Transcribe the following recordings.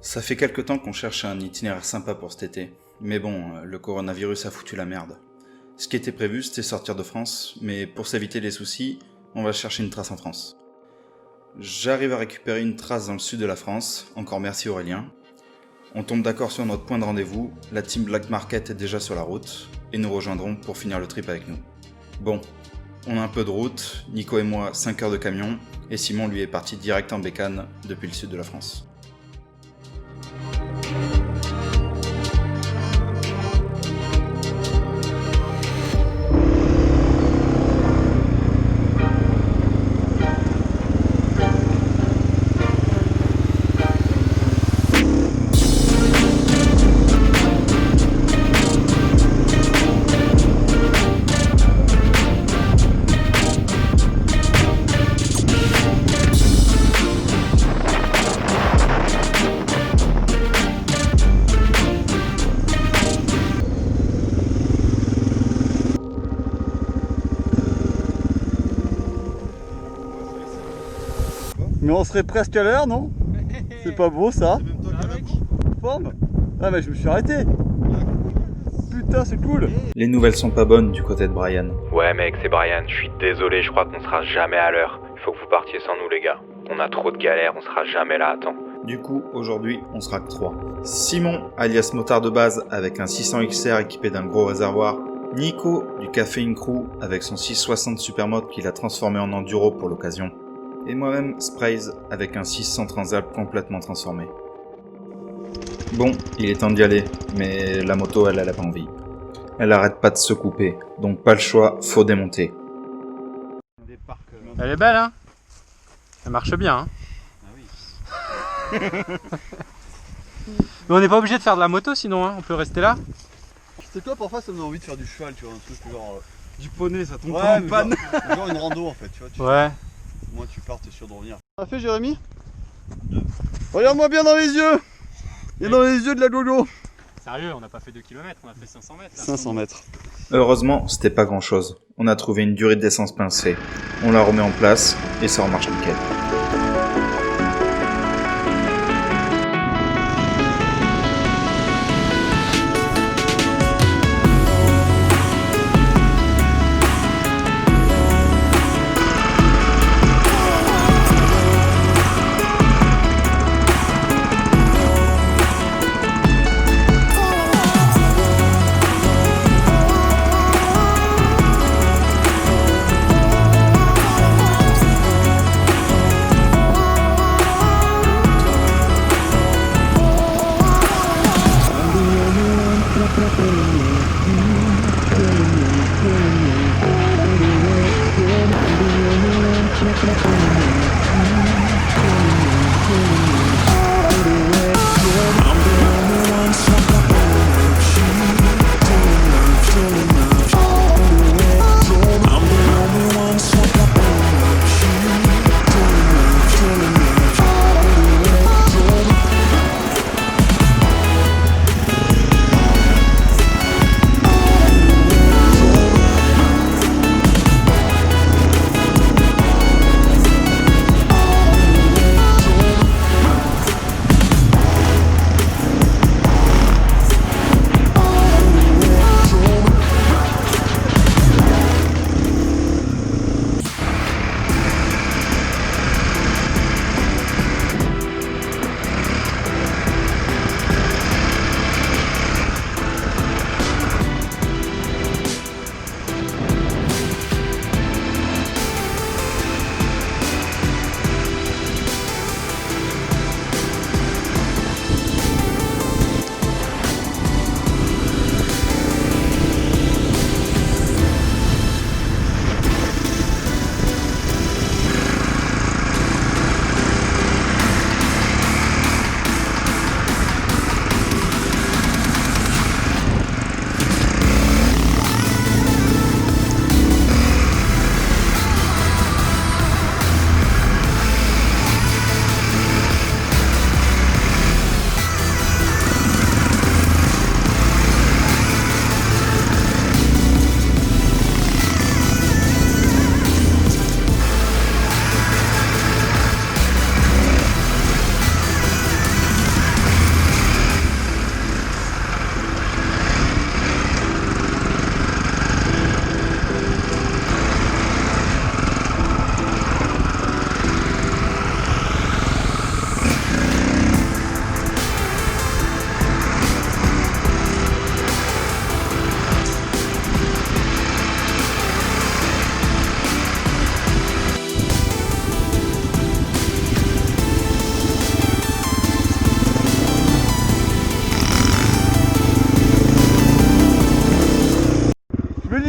Ça fait quelque temps qu'on cherche un itinéraire sympa pour cet été. Mais bon, le coronavirus a foutu la merde. Ce qui était prévu, c'était sortir de France, mais pour s'éviter les soucis, on va chercher une trace en France. J'arrive à récupérer une trace dans le sud de la France, encore merci Aurélien. On tombe d'accord sur notre point de rendez-vous, la team Black Market est déjà sur la route, et nous rejoindront pour finir le trip avec nous. Bon, on a un peu de route, Nico et moi 5 heures de camion, et Simon lui est parti direct en bécane depuis le sud de la France. Mais on serait presque à l'heure, non? C'est pas beau ça? C'est même toi qui as la Forme? Ah mais je me suis arrêté. Putain c'est cool. Les nouvelles sont pas bonnes du côté de Brian. Ouais mec, c'est Brian, je suis désolé, je crois qu'on sera jamais à l'heure. Il faut que vous partiez sans nous les gars. On a trop de galères, on sera jamais là à temps. Du coup, aujourd'hui, on sera que 3. Simon, alias motard de base, avec un 600 XR équipé d'un gros réservoir. Nico, du Caféine Crew, avec son 660 Supermode qu'il a transformé en enduro pour l'occasion. Et moi-même, Sprays, avec un 600 Transalp complètement transformé. Bon, il est temps d'y aller, mais la moto, elle a pas envie. Elle arrête pas de se couper, donc pas le choix, faut démonter. Elle est belle hein. Elle marche bien hein. Ah oui. Mais on n'est pas obligé de faire de la moto sinon hein. On peut rester là. C'est quoi parfois ça me donne envie de faire du cheval, tu vois, un truc genre... Du poney, ça tombe Ouais, pas en mais panne. genre une rando en fait, tu vois. Ouais. Moi tu pars, t'es sûr de revenir. Ça a fait Jérémy? 2. Regarde-moi bien dans les yeux. Et dans les yeux de la gogo. Sérieux, on n'a pas fait 2 km, on a fait 500 mètres. Là. 500 mètres. Heureusement, c'était pas grand chose. On a trouvé une durée d'essence pincée. On la remet en place, et ça remarche nickel.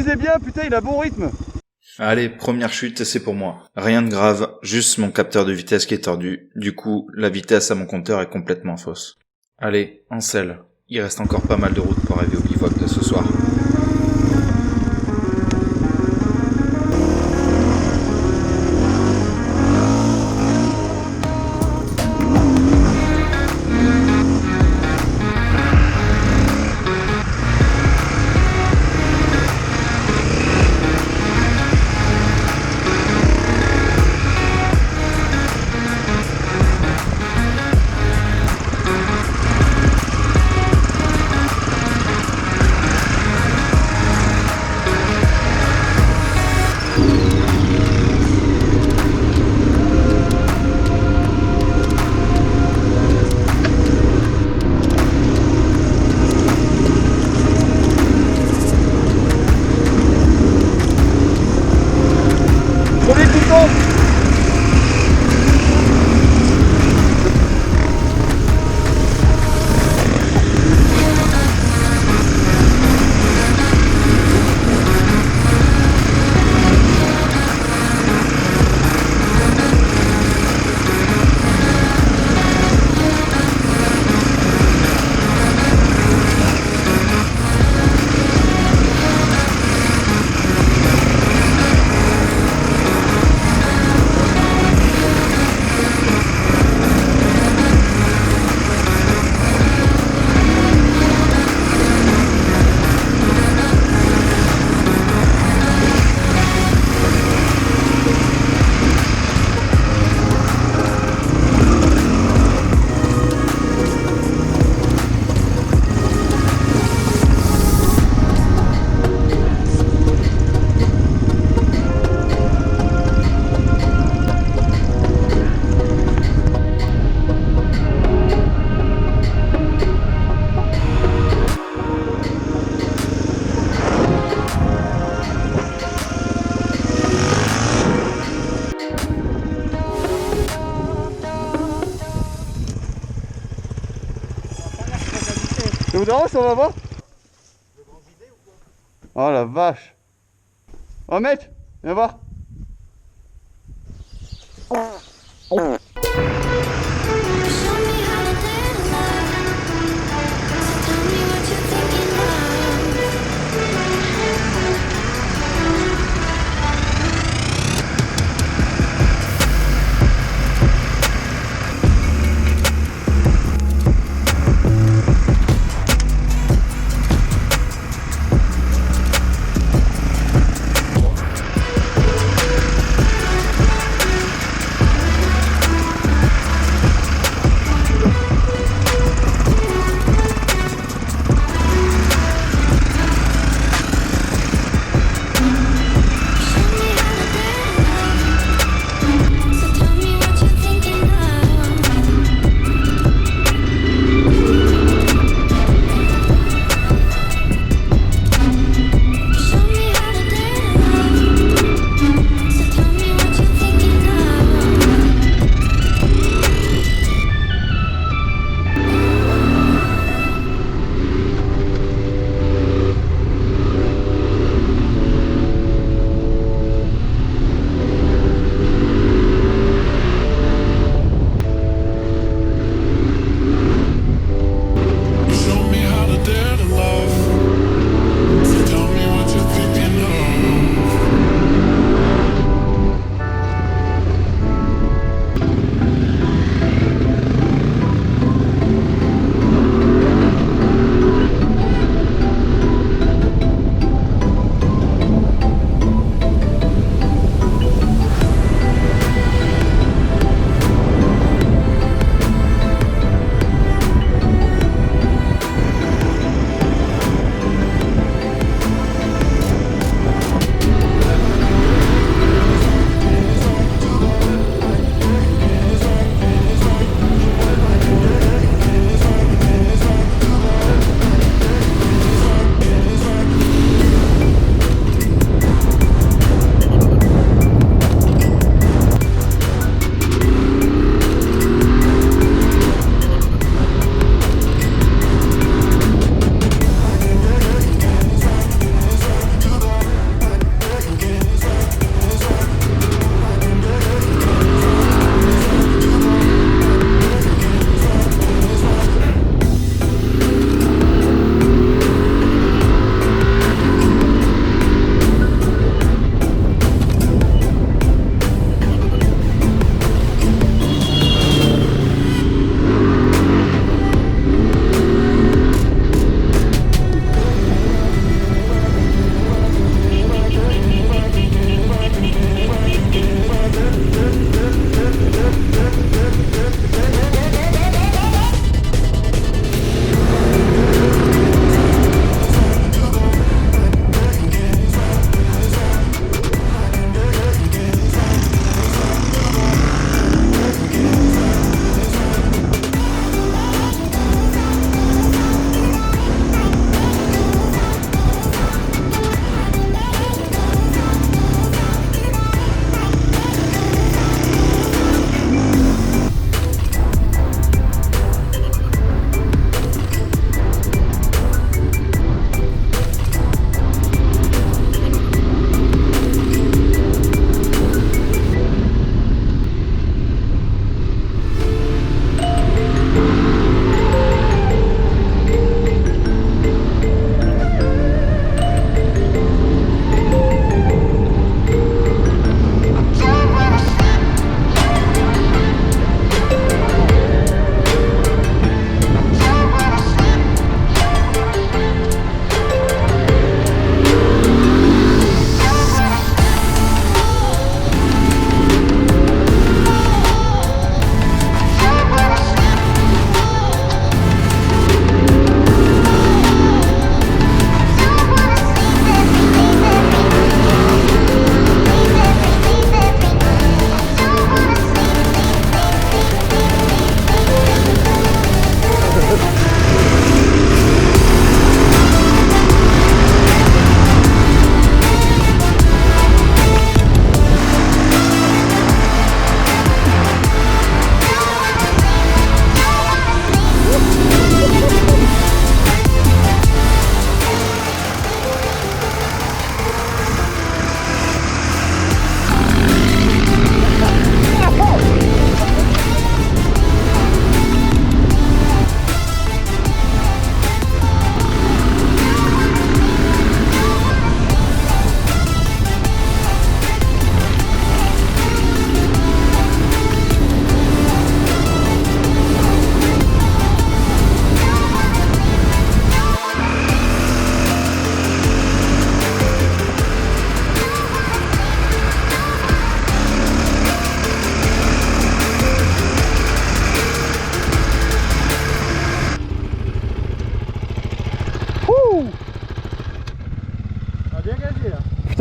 conduisez bien, putain, il a bon rythme. Allez, première chute, c'est pour moi. Rien de grave, juste mon capteur de vitesse qui est tordu. Du coup, la vitesse à mon compteur est complètement fausse. Allez, en selle. Il reste encore pas mal de route pour arriver au bivouac de ce soir. Prenez tout le temps. Ça vous dérange, ça va voir? Oh la vache. Oh mec, viens voir.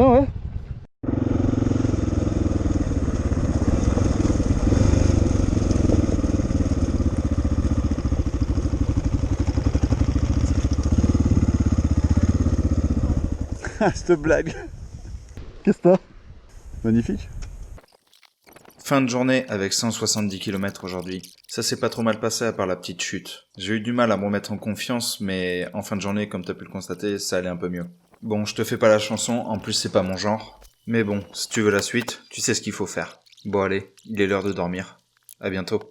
ça, ouais. Ah, cette blague. Qu'est-ce que t'as? Magnifique. Fin de journée avec 170 km aujourd'hui. Ça s'est pas trop mal passé à part la petite chute. J'ai eu du mal à me remettre en confiance, mais en fin de journée, comme t'as pu le constater, ça allait un peu mieux. Bon, je te fais pas la chanson, en plus c'est pas mon genre. Mais bon, si tu veux la suite, tu sais ce qu'il faut faire. Bon allez, il est l'heure de dormir. À bientôt.